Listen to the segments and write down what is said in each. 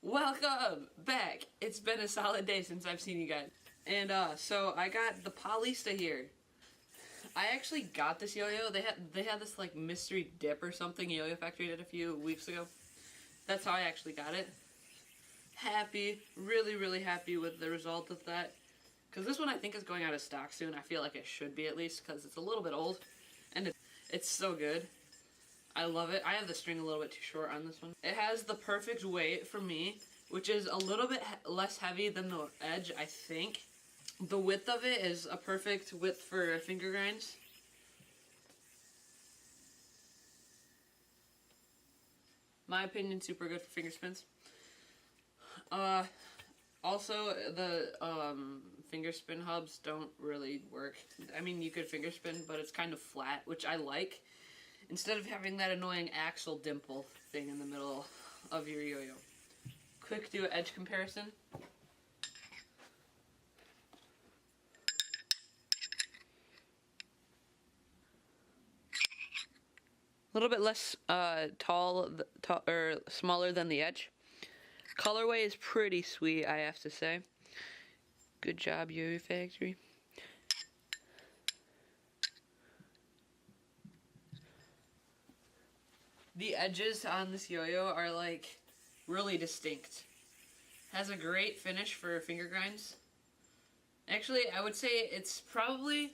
Welcome back! It's been a solid day since I've seen you guys. And so I got the Paolista here. I actually got this yo-yo. They had this like mystery dip or something YoyoFactory did a few weeks ago. That's how I actually got it. Happy, really happy with the result of that. Because this one I think is going out of stock soon. I feel like it should be at least because it's a little bit old. And it's so good. I love it. I have the string a little bit too short on this one. It has the perfect weight for me, which is a little bit less heavy than the edge, I think. The width of it is a perfect width for finger grinds. My opinion, super good for finger spins. Also, the finger spin hubs don't really work. I mean, you could finger spin, but it's kind of flat, which I like. Instead of having that annoying axle dimple thing in the middle of your yo-yo. Quick do an edge comparison. A little bit less tall or smaller than the edge. Colorway is pretty sweet, I have to say. Good job, YoyoFactory. The edges on this yo-yo are like really distinct. Has a great finish for finger grinds. Actually, I would say it's probably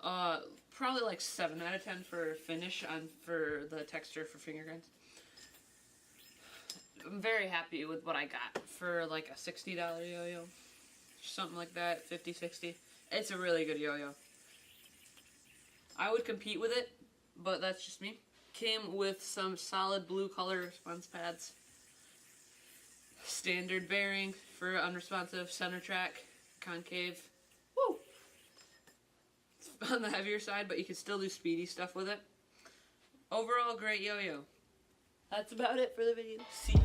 like 7 out of 10 for finish for the texture for finger grinds. I'm very happy with what I got for like a $60 yo-yo. Something like that, 50, 60. It's a really good yo-yo. I would compete with it, but that's just me. Came with some solid blue color response pads. Standard bearing for unresponsive, center track, concave. Woo! It's on the heavier side, but you can still do speedy stuff with it. Overall, great yo-yo. That's about it for the video. See ya.